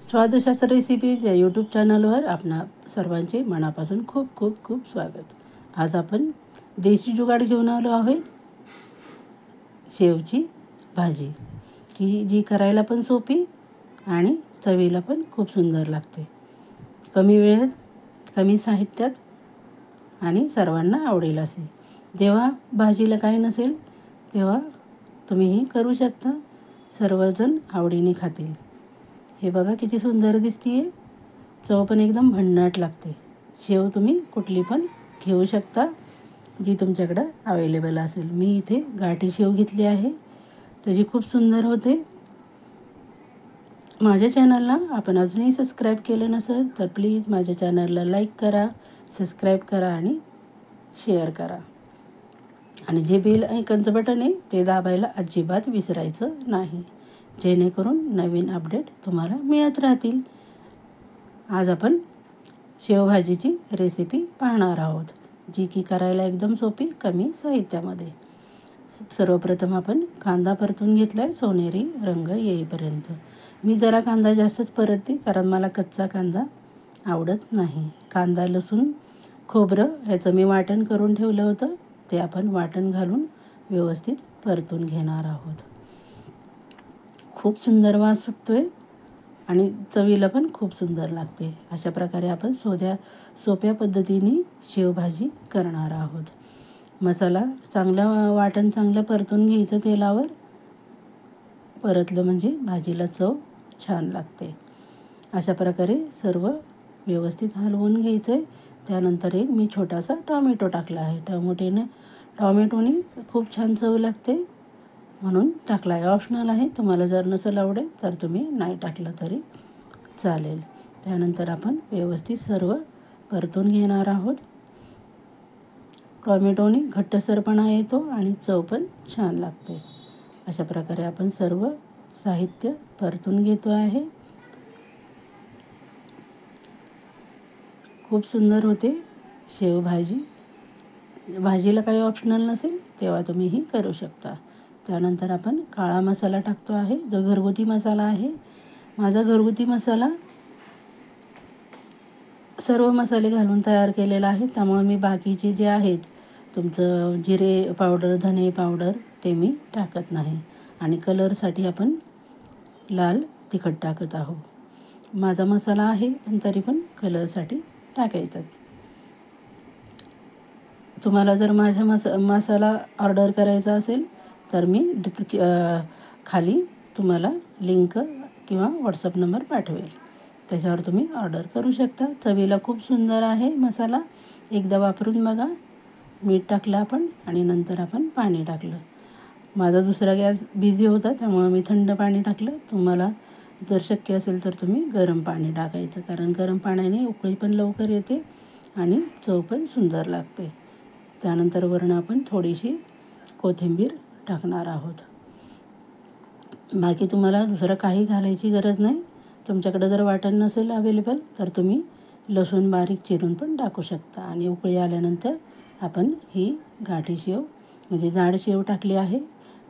स्वादशास्त्र recipe या YouTube चॅनलवर आपणा सर्वांचे मनापासून खूप खूप खूप स्वागत. आज आपण देशी जुगाड घेऊन आलो आहोत, शेवची भाजी, की जी करायला पण सोपी आणि चवीला पण खूप सुंदर लागते. कमी वेळेत, कमी साहित्यात आणि सर्वांना आवडेल असे. जेव्हा भाजीला काही नसेल तेव्हा तुम्हीही करू शकता, सर्वजण आवडीने खातील. हे बघा किती सुंदर दिसतीये, चव पण एकदम भन्नाट लागते. शेव तुम्ही कुठली पण घेऊ शकता जी तुमच्याकडं अवेलेबल असेल. मी इथे गाठी शेव घेतली आहे, त्याची खूप सुंदर होते. माझ्या चॅनलला आपण अजूनही सबस्क्राईब केलं नसेल तर प्लीज माझ्या चॅनलला लाईक करा, सबस्क्राईब करा आणि शेअर करा. आणि जे बेल आयकॉनचं बटन आहे ते दाबायला अजिबात विसरायचं नाही, जेणेकरून नवीन अपडेट तुम्हाला मिळत राहतील. आज आपण शेवभाजीची रेसिपी पाहणार आहोत, जी की करायला एकदम सोपी, कमी साहित्यामध्ये. सर्वप्रथम आपण कांदा परतून घेतला आहे सोनेरी रंग येईपर्यंत. मी जरा कांदा जास्तच परतते, कारण मला कच्चा कांदा आवडत नाही. कांदा, लसूण, खोबरं ह्याचं मी वाटण करून ठेवलं होतं, ते आपण वाटण घालून व्यवस्थित परतून घेणार आहोत. खूप सुंदर वास सुटतोय आणि चवीला पण खूप सुंदर लागते. अशा प्रकारे आपण सोप्या पद्धतीने शेवभाजी करणार आहोत. मसाला वाटण चांगलं परतून घ्यायचं तेलावर. परतलं म्हणजे भाजीला चव छान लागते. अशा प्रकारे सर्व व्यवस्थित हलवून घ्यायचं आहे. त्यानंतर एक मी छोटासा टॉमॅटो टाकला आहे. टॉमॅटोने खूप छान चव लागते म्हणून टाकला आहे. ऑप्शनल आहे, तुम्हाला जर नसेल आवडेल तर तुम्ही नाही टाकलं तरी चालेल. त्यानंतर आपण व्यवस्थित सर्व परतून घेणार आहोत. टॉमॅटोने घट्टसरपणा येतो आणि चव पण छान लागते. अशा प्रकारे आपण सर्व साहित्य परतून घेतो आहे. खूप सुंदर होते शेवभाजी. भाजीला काही ऑप्शनल नसेल तेव्हा तुम्हीही करू शकता. त्यानंतर आपण काळा मसाला टाकतो आहे, जो घरगुती मसाला आहे. माझा घरगुती मसाला सर्व मसाले घालून तयार केलेला आहे, त्यामुळे मी बाकीचे जे आहेत तुमचं जिरे पावडर, धने पावडर ते मी टाकत नाही. आणि कलरसाठी आपण लाल तिखट टाकत आहोत. माझा मसाला आहे पण तरी पण कलरसाठी टाकायचा. तुम्हाला जर माझा मसाला ऑर्डर करायचा असेल तर मी खाली तुम्हाला लिंक किंवा व्हॉट्सअप नंबर पाठवेल, त्याच्यावर तुम्ही ऑर्डर करू शकता. चवीला खूप सुंदर आहे मसाला. एकदा वापरून बघा. मीठ टाकलं आपण आणि नंतर आपण पाणी टाकलं. माझा दुसरा गॅस बिझी होता त्यामुळं मी थंड पाणी टाकलं. तुम्हाला जर शक्य असेल तर तुम्ही गरम पाणी टाकायचं, कारण गरम पाण्याने उकळी पण लवकर येते आणि चव पण सुंदर लागते. त्यानंतर वरून आपण थोडीशी कोथिंबीर टाकणार आहोत. बाकी तुम्हाला दुसरं काही घालायची गरज नाही. तुमच्याकडे जर वाटण नसेल अवेलेबल तर तुम्ही लसूण बारीक चिरून पण टाकू शकता. आणि उकळी आल्यानंतर आपण ही गाठी शेव म्हणजे जाड शेव टाकली आहे.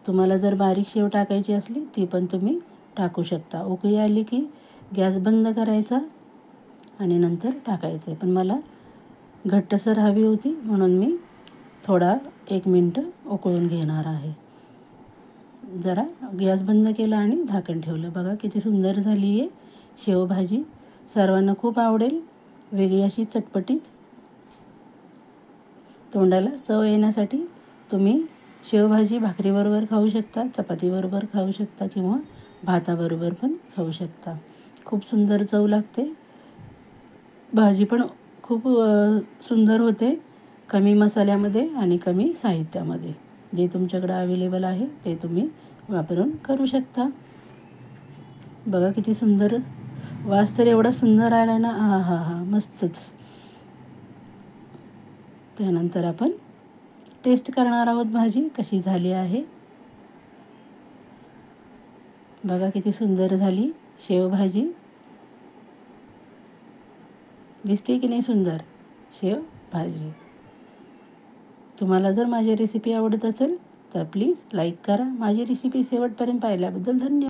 तुम्हाला जर बारीक शेव टाकायची असली ती पण तुम्ही टाकू शकता. उकळी आली की गॅस बंद करायचा आणि नंतर टाकायचं. पण मला घट्टसर हवी होती म्हणून मी थोडा 1 मिनिट उकळून घेणार आहे. जरा गॅस बंद केला आणि झाकण ठेवलं. बघा किती सुंदर झाली आहे शेवभाजी. सर्वांना खूप आवडेल. वेगळी अशी चटपटीत, तोंडाला चव येण्यासाठी तुम्ही शेवभाजी भाकरीबरोबर खाऊ शकता, चपातीबरोबर खाऊ शकता किंवा भाताबरोबर पण खाऊ शकता. खूप सुंदर चव लागते. भाजी पण खूप सुंदर होते, कमी मसाल्यामध्ये आणि कमी साहित्यामध्ये. जे तुमच्याकडे अवेलेबल आहे ते तुम्ही वापरून करू शकता. बघा किती सुंदर वास तर एवढा सुंदर आला ना, हा मस्तच. त्यानंतर आपण टेस्ट करणार आहोत भाजी कशी झाली आहे. बघा किती सुंदर झाली शेवभाजी. दिसते की नाही सुंदर शेवभाजी. तुम्हाला जर माझी रेसिपी आवडत असेल तर प्लीज लाईक करा. माझी रेसिपी शेवटपर्यंत पाहिल्याबद्दल धन्यवाद.